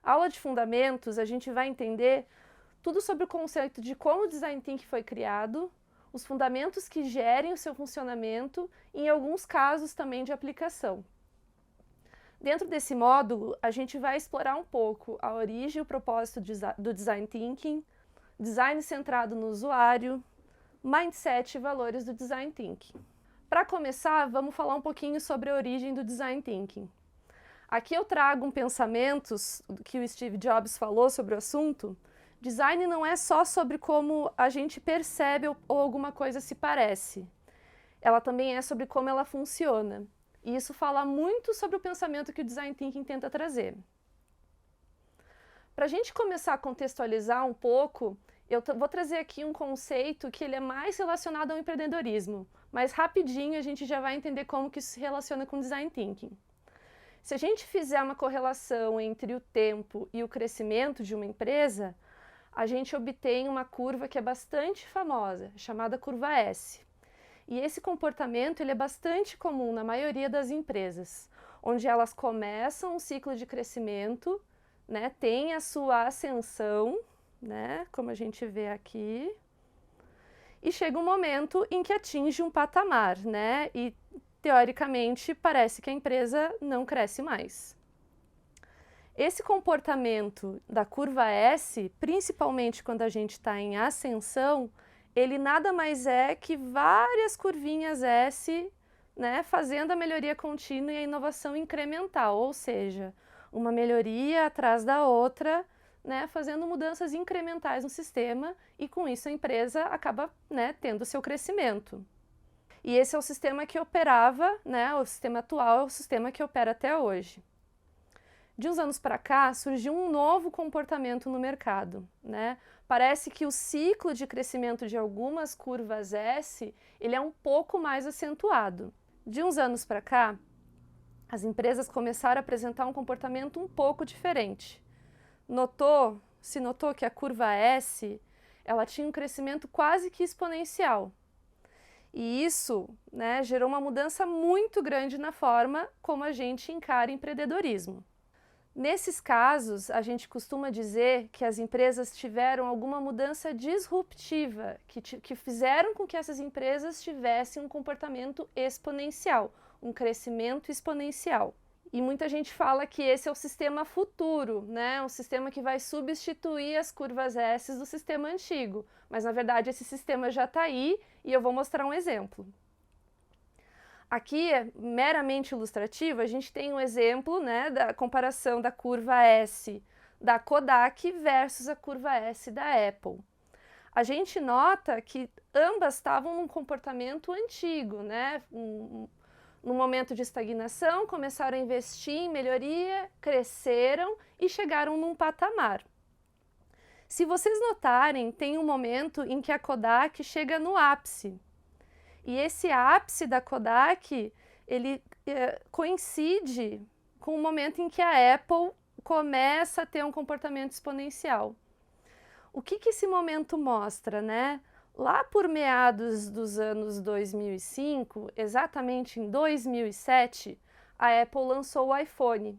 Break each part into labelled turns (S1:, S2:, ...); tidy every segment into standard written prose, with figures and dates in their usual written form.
S1: Aula de fundamentos, a gente vai entender tudo sobre o conceito de como o Design Thinking foi criado, os fundamentos que gerem o seu funcionamento e, em alguns casos, também de aplicação. Dentro desse módulo, a gente vai explorar um pouco a origem e o propósito do Design Thinking, design centrado no usuário, mindset e valores do Design Thinking. Para começar, vamos falar um pouquinho sobre a origem do Design Thinking. Aqui eu trago um pensamento que o Steve Jobs falou sobre o assunto. Design não é só sobre como a gente percebe ou alguma coisa se parece. Ela também é sobre como ela funciona. E isso fala muito sobre o pensamento que o Design Thinking tenta trazer. Para a gente começar a contextualizar um pouco, eu vou trazer aqui um conceito que ele é mais relacionado ao empreendedorismo, mas rapidinho a gente já vai entender como que isso se relaciona com Design Thinking. Se a gente fizer uma correlação entre o tempo e o crescimento de uma empresa, a gente obtém uma curva que é bastante famosa, chamada curva S. E esse comportamento ele é bastante comum na maioria das empresas, onde elas começam um ciclo de crescimento, né, tem a sua ascensão, né, como a gente vê aqui, e chega um momento em que atinge um patamar, né, e teoricamente parece que a empresa não cresce mais. Esse comportamento da curva S, principalmente quando a gente está em ascensão, ele nada mais é que várias curvinhas S, né, fazendo a melhoria contínua e a inovação incremental, ou seja, uma melhoria atrás da outra, né, fazendo mudanças incrementais no sistema e com isso a empresa acaba, né, tendo seu crescimento. E esse é o sistema que operava, né, o sistema atual é o sistema que opera até hoje. De uns anos para cá, surgiu um novo comportamento no mercado, né? Parece que o ciclo de crescimento de algumas curvas S, ele é um pouco mais acentuado. De uns anos para cá, as empresas começaram a apresentar um comportamento um pouco diferente. Se notou que a curva S, ela tinha um crescimento quase que exponencial. E isso, né, gerou uma mudança muito grande na forma como a gente encara empreendedorismo. Nesses casos, a gente costuma dizer que as empresas tiveram alguma mudança disruptiva, que fizeram com que essas empresas tivessem um comportamento exponencial, um crescimento exponencial. E muita gente fala que esse é o sistema futuro, né? Um sistema que vai substituir as curvas S do sistema antigo. Mas, na verdade, esse sistema já está aí e eu vou mostrar um exemplo. Aqui é meramente ilustrativo, a gente tem um exemplo, né, da comparação da curva S da Kodak versus a curva S da Apple. A gente nota que ambas estavam num comportamento antigo, né, num momento de estagnação, começaram a investir em melhoria, cresceram e chegaram num patamar. Se vocês notarem, tem um momento em que a Kodak chega no ápice. E esse ápice da Kodak, ele coincide com o momento em que a Apple começa a ter um comportamento exponencial. O que esse momento mostra, né? Lá por meados dos anos 2005, exatamente em 2007, a Apple lançou o iPhone.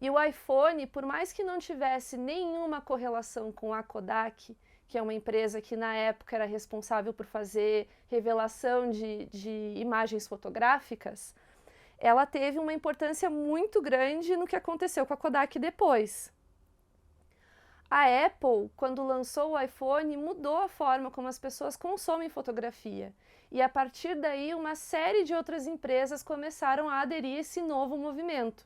S1: E o iPhone, por mais que não tivesse nenhuma correlação com a Kodak, que é uma empresa que na época era responsável por fazer revelação de imagens fotográficas, ela teve uma importância muito grande no que aconteceu com a Kodak depois. A Apple, quando lançou o iPhone, mudou a forma como as pessoas consomem fotografia. E a partir daí, uma série de outras empresas começaram a aderir a esse novo movimento.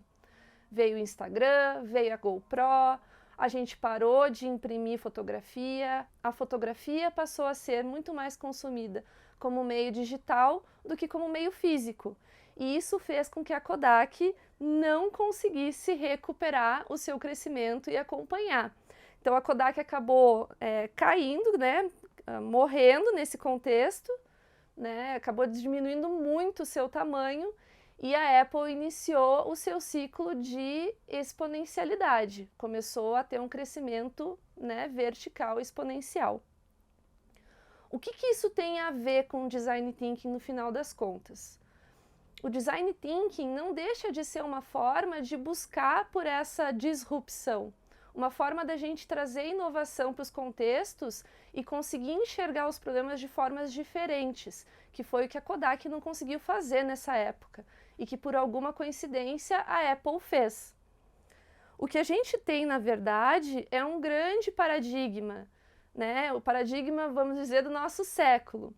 S1: Veio o Instagram, veio a GoPro, a gente parou de imprimir fotografia, a fotografia passou a ser muito mais consumida como meio digital do que como meio físico. E isso fez com que a Kodak não conseguisse recuperar o seu crescimento e acompanhar. Então a Kodak acabou caindo, né, morrendo nesse contexto, né, acabou diminuindo muito o seu tamanho. E a Apple iniciou o seu ciclo de exponencialidade, começou a ter um crescimento, né, vertical exponencial. O que isso tem a ver com o Design Thinking no final das contas? O Design Thinking não deixa de ser uma forma de buscar por essa disrupção, uma forma da gente trazer inovação para os contextos e conseguir enxergar os problemas de formas diferentes, que foi o que a Kodak não conseguiu fazer nessa época e que por alguma coincidência a Apple fez. O que a gente tem, na verdade, é um grande paradigma, né? O paradigma, vamos dizer, do nosso século.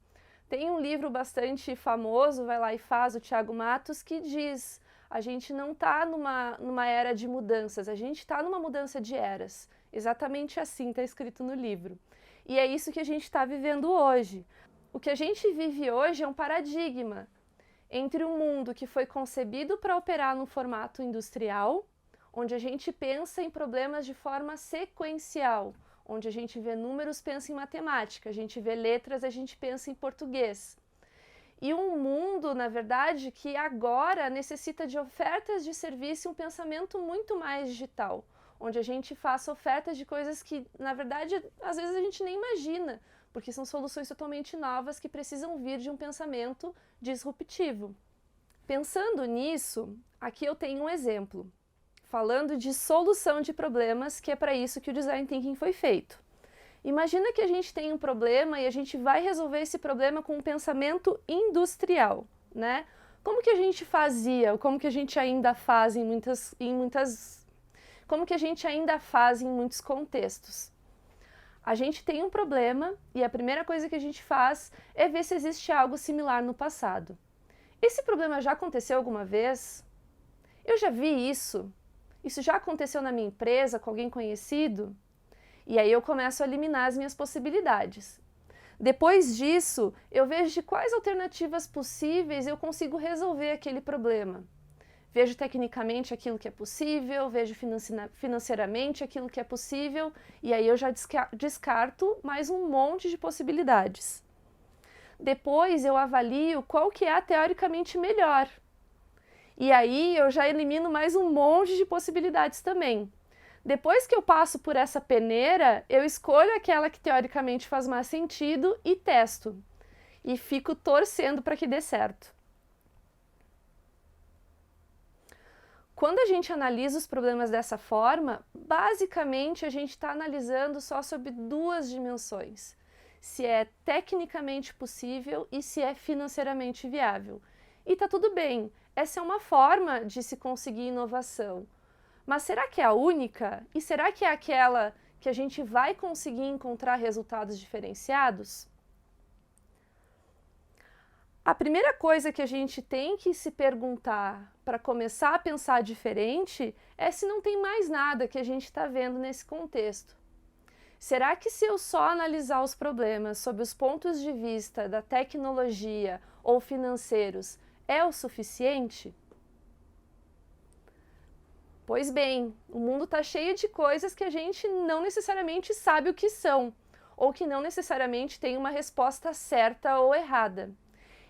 S1: Tem um livro bastante famoso, Vai Lá e Faz, o Thiago Matos, que diz: a gente não está numa era de mudanças, a gente está numa mudança de eras. Exatamente assim está escrito no livro. E é isso que a gente está vivendo hoje. O que a gente vive hoje é um paradigma entre um mundo que foi concebido para operar no formato industrial, onde a gente pensa em problemas de forma sequencial, onde a gente vê números, pensa em matemática, a gente vê letras, a gente pensa em português. E um mundo, na verdade, que agora necessita de ofertas de serviço e um pensamento muito mais digital, onde a gente faça ofertas de coisas que, na verdade, às vezes a gente nem imagina, porque são soluções totalmente novas que precisam vir de um pensamento disruptivo. Pensando nisso, aqui eu tenho um exemplo, falando de solução de problemas, que é para isso que o Design Thinking foi feito. Imagina que a gente tem um problema e a gente vai resolver esse problema com um pensamento industrial, né? Como que a gente fazia, como que a gente ainda faz como que a gente ainda faz em muitos contextos? A gente tem um problema e a primeira coisa que a gente faz é ver se existe algo similar no passado. Esse problema já aconteceu alguma vez? Eu já vi isso? Isso já aconteceu na minha empresa, com alguém conhecido? E aí eu começo a eliminar as minhas possibilidades. Depois disso, eu vejo de quais alternativas possíveis eu consigo resolver aquele problema. Vejo tecnicamente aquilo que é possível, vejo financeiramente aquilo que é possível, e aí eu já descarto mais um monte de possibilidades. Depois eu avalio qual que é a teoricamente melhor. E aí eu já elimino mais um monte de possibilidades também. Depois que eu passo por essa peneira, eu escolho aquela que teoricamente faz mais sentido e testo. E fico torcendo para que dê certo. Quando a gente analisa os problemas dessa forma, basicamente a gente está analisando só sobre duas dimensões: se é tecnicamente possível e se é financeiramente viável. E tá tudo bem, essa é uma forma de se conseguir inovação. Mas será que é a única? E será que é aquela que a gente vai conseguir encontrar resultados diferenciados? A primeira coisa que a gente tem que se perguntar para começar a pensar diferente é se não tem mais nada que a gente está vendo nesse contexto. Será que se eu só analisar os problemas sob os pontos de vista da tecnologia ou financeiros é o suficiente? Pois bem, o mundo está cheio de coisas que a gente não necessariamente sabe o que são, ou que não necessariamente tem uma resposta certa ou errada.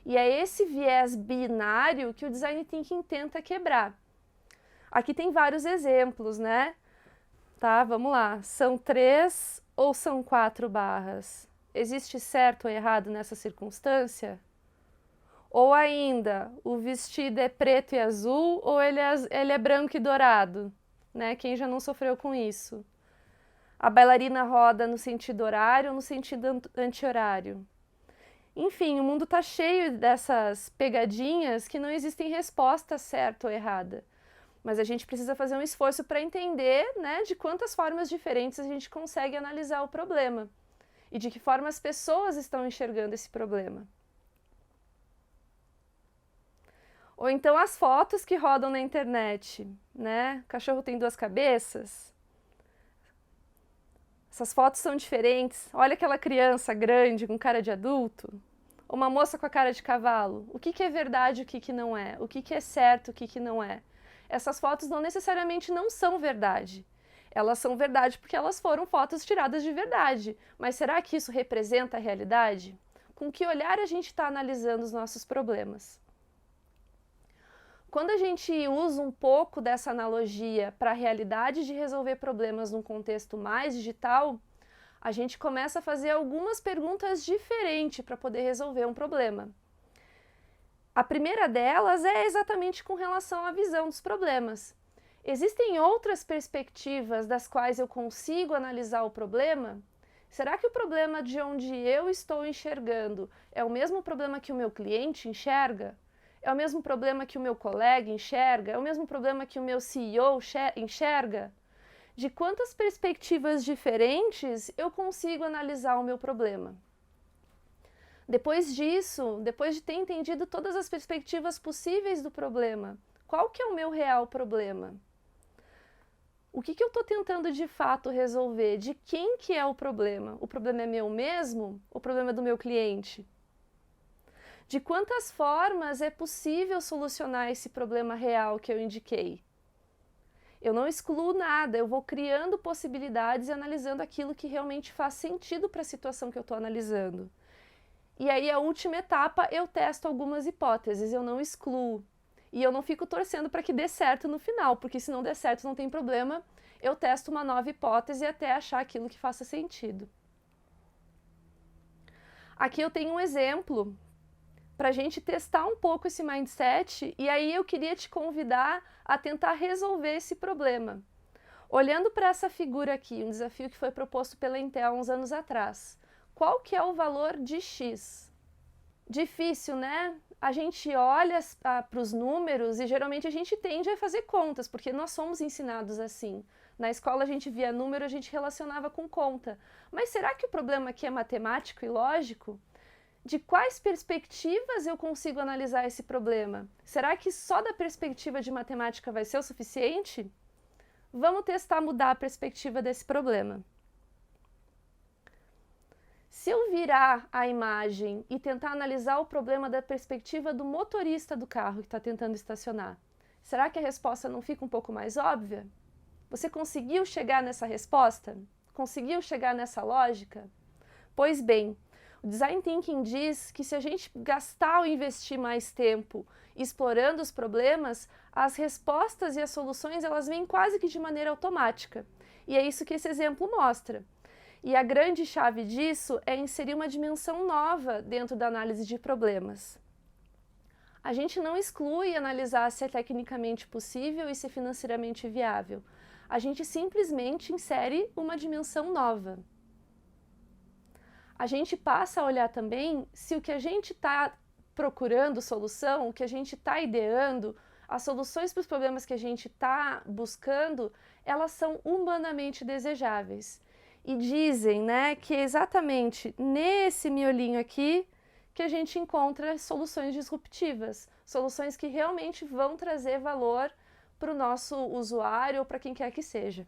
S1: E é esse viés binário que o Design Thinking tenta quebrar. Aqui tem vários exemplos, né? Tá, vamos lá. São 3 ou são 4 barras? Existe certo ou errado nessa circunstância? Ou ainda, o vestido é preto e azul ou ele é branco e dourado, né? Quem já não sofreu com isso? A bailarina roda no sentido horário ou no sentido anti-horário? Enfim, o mundo está cheio dessas pegadinhas que não existem resposta certa ou errada. Mas a gente precisa fazer um esforço para entender, né, de quantas formas diferentes a gente consegue analisar o problema e de que forma as pessoas estão enxergando esse problema. Ou então as fotos que rodam na internet, né? O cachorro tem 2 cabeças. Essas fotos são diferentes. Olha aquela criança grande com cara de adulto. Ou uma moça com a cara de cavalo. O que é verdade e o que não é? O que é certo e o que não é? Essas fotos não necessariamente não são verdade. Elas são verdade porque elas foram fotos tiradas de verdade. Mas será que isso representa a realidade? Com que olhar a gente está analisando os nossos problemas? Quando a gente usa um pouco dessa analogia para a realidade de resolver problemas num contexto mais digital, a gente começa a fazer algumas perguntas diferentes para poder resolver um problema. A primeira delas é exatamente com relação à visão dos problemas. Existem outras perspectivas das quais eu consigo analisar o problema? Será que o problema de onde eu estou enxergando é o mesmo problema que o meu cliente enxerga? É o mesmo problema que o meu colega enxerga? É o mesmo problema que o meu CEO enxerga? De quantas perspectivas diferentes eu consigo analisar o meu problema? Depois disso, depois de ter entendido todas as perspectivas possíveis do problema, qual que é o meu real problema? O que eu estou tentando de fato resolver? De quem que é o problema? O problema é meu mesmo? O problema é do meu cliente? De quantas formas é possível solucionar esse problema real que eu indiquei? Eu não excluo nada, eu vou criando possibilidades e analisando aquilo que realmente faz sentido para a situação que eu estou analisando. E aí, a última etapa, eu testo algumas hipóteses, eu não excluo. E eu não fico torcendo para que dê certo no final, porque se não der certo não tem problema, eu testo uma nova hipótese até achar aquilo que faça sentido. Aqui eu tenho um exemplo para a gente testar um pouco esse mindset, e aí eu queria te convidar a tentar resolver esse problema. Olhando para essa figura aqui, um desafio que foi proposto pela Intel há uns anos atrás. Qual que é o valor de X? Difícil, né? A gente olha para os números e geralmente a gente tende a fazer contas, porque nós somos ensinados assim. Na escola a gente via número, a gente relacionava com conta. Mas será que o problema aqui é matemático e lógico? De quais perspectivas eu consigo analisar esse problema? Será que só da perspectiva de matemática vai ser o suficiente? Vamos testar mudar a perspectiva desse problema. Se eu virar a imagem e tentar analisar o problema da perspectiva do motorista do carro que está tentando estacionar, será que a resposta não fica um pouco mais óbvia? Você conseguiu chegar nessa resposta? Conseguiu chegar nessa lógica? Pois bem, o Design Thinking diz que se a gente gastar ou investir mais tempo explorando os problemas, as respostas e as soluções elas vêm quase que de maneira automática. E é isso que esse exemplo mostra. E a grande chave disso é inserir uma dimensão nova dentro da análise de problemas. A gente não exclui analisar se é tecnicamente possível e se é financeiramente viável. A gente simplesmente insere uma dimensão nova. A gente passa a olhar também se o que a gente está procurando solução, o que a gente está ideando, as soluções para os problemas que a gente está buscando, elas são humanamente desejáveis. E dizem, né, que é exatamente nesse miolinho aqui que a gente encontra soluções disruptivas, soluções que realmente vão trazer valor para o nosso usuário ou para quem quer que seja.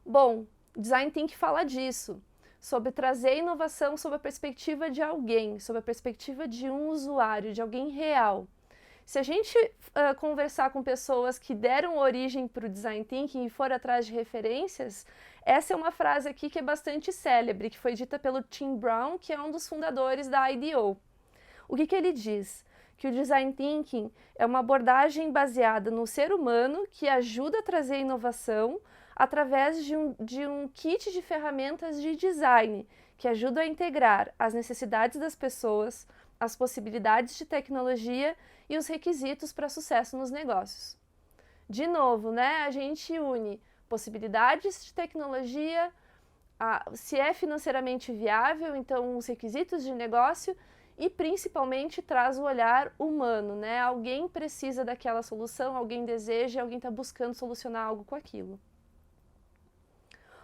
S1: Bom, Design Thinking fala disso, sobre trazer inovação sob a perspectiva de alguém, sob a perspectiva de um usuário, de alguém real. Se a gente conversar com pessoas que deram origem para o Design Thinking e for atrás de referências, essa é uma frase aqui que é bastante célebre, que foi dita pelo Tim Brown, que é um dos fundadores da IDEO. O que ele diz? Que o Design Thinking é uma abordagem baseada no ser humano que ajuda a trazer inovação através de um kit de ferramentas de design que ajuda a integrar as necessidades das pessoas, as possibilidades de tecnologia e os requisitos para sucesso nos negócios. De novo, né, a gente une possibilidades de tecnologia, se é financeiramente viável, então os requisitos de negócio e principalmente traz o olhar humano, né? Alguém precisa daquela solução, alguém deseja, alguém está buscando solucionar algo com aquilo.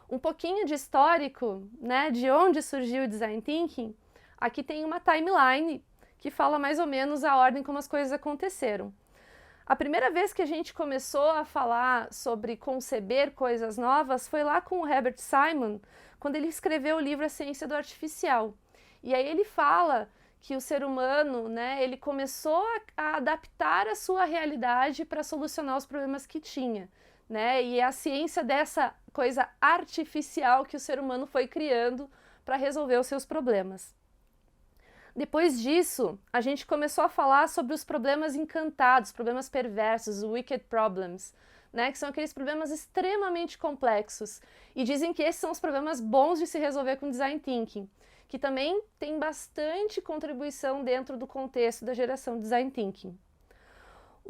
S1: Um pouquinho de histórico, né, de onde surgiu o Design Thinking, aqui tem uma timeline que fala mais ou menos a ordem como as coisas aconteceram. A primeira vez que a gente começou a falar sobre conceber coisas novas foi lá com o Herbert Simon, quando ele escreveu o livro A Ciência do Artificial. E aí ele fala que o ser humano, né, ele começou a adaptar a sua realidade para solucionar os problemas que tinha, né? E é a ciência dessa coisa artificial que o ser humano foi criando para resolver os seus problemas. Depois disso, a gente começou a falar sobre os problemas encantados, problemas perversos, os wicked problems, né, que são aqueles problemas extremamente complexos. E dizem que esses são os problemas bons de se resolver com Design Thinking, que também tem bastante contribuição dentro do contexto da geração Design Thinking.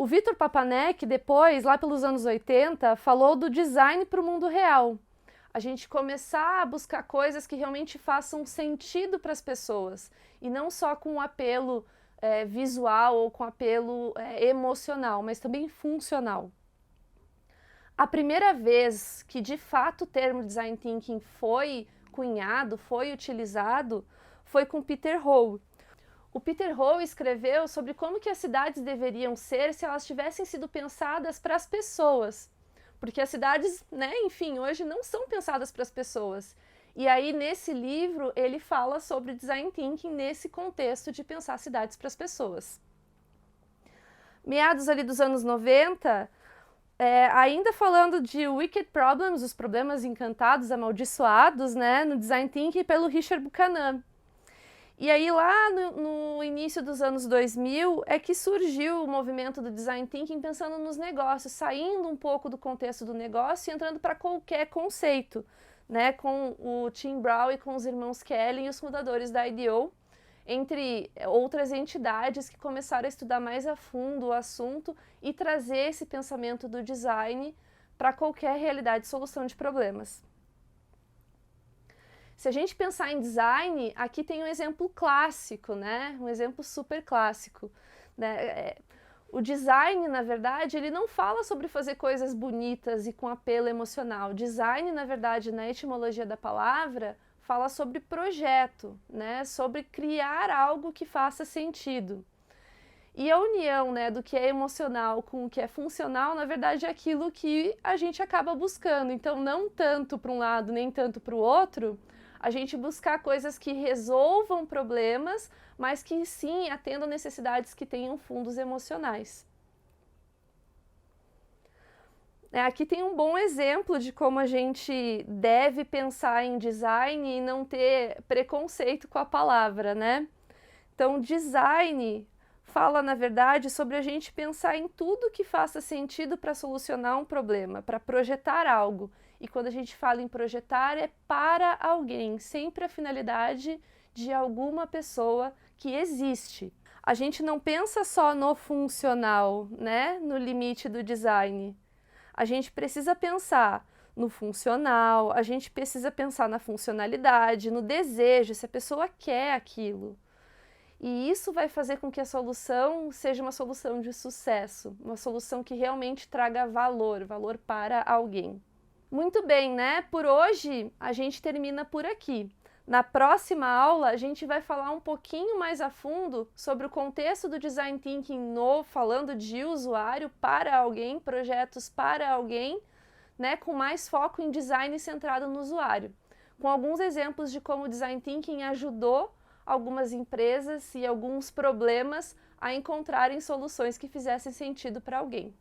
S1: O Victor Papanek, depois, lá pelos anos 80, falou do design para o mundo real. A gente começar a buscar coisas que realmente façam sentido para as pessoas, e não só com um apelo visual ou com apelo emocional, mas também funcional. A primeira vez que, de fato, o termo Design Thinking foi cunhado, foi utilizado, foi com Peter Ho. O Peter Ho escreveu sobre como que as cidades deveriam ser se elas tivessem sido pensadas para as pessoas. Porque as cidades, né, enfim, hoje não são pensadas para as pessoas. E aí, nesse livro, ele fala sobre Design Thinking nesse contexto de pensar cidades para as pessoas. Meados ali dos anos 90, ainda falando de Wicked Problems, os problemas encantados, amaldiçoados, né, no Design Thinking pelo Richard Buchanan. E aí lá no início dos anos 2000 é que surgiu o movimento do Design Thinking pensando nos negócios, saindo um pouco do contexto do negócio e entrando para qualquer conceito, né, com o Tim Brown e com os irmãos Kelly e os fundadores da IDEO, entre outras entidades que começaram a estudar mais a fundo o assunto e trazer esse pensamento do design para qualquer realidade e solução de problemas. Se a gente pensar em design, aqui tem um exemplo clássico, né? Um exemplo super clássico, né? O design, na verdade, ele não fala sobre fazer coisas bonitas e com apelo emocional. Design, na verdade, na etimologia da palavra, fala sobre projeto, né? Sobre criar algo que faça sentido. E a união, né, do que é emocional com o que é funcional, na verdade, é aquilo que a gente acaba buscando. Então, não tanto para um lado, nem tanto para o outro, a gente buscar coisas que resolvam problemas, mas que sim atendam necessidades que tenham fundos emocionais. Aqui tem um bom exemplo de como a gente deve pensar em design e não ter preconceito com a palavra, né? Então, design fala, na verdade, sobre a gente pensar em tudo que faça sentido para solucionar um problema, para projetar algo. E quando a gente fala em projetar, é para alguém, sempre a finalidade de alguma pessoa que existe. A gente não pensa só no funcional, né? No limite do design. A gente precisa pensar no funcional, a gente precisa pensar na funcionalidade, no desejo, se a pessoa quer aquilo. E isso vai fazer com que a solução seja uma solução de sucesso, uma solução que realmente traga valor para alguém. Muito bem, né? Por hoje a gente termina por aqui. Na próxima aula a gente vai falar um pouquinho mais a fundo sobre o contexto do Design Thinking falando de usuário para alguém, projetos para alguém, né? Com mais foco em design centrado no usuário. Com alguns exemplos de como o Design Thinking ajudou algumas empresas e alguns problemas a encontrarem soluções que fizessem sentido para alguém.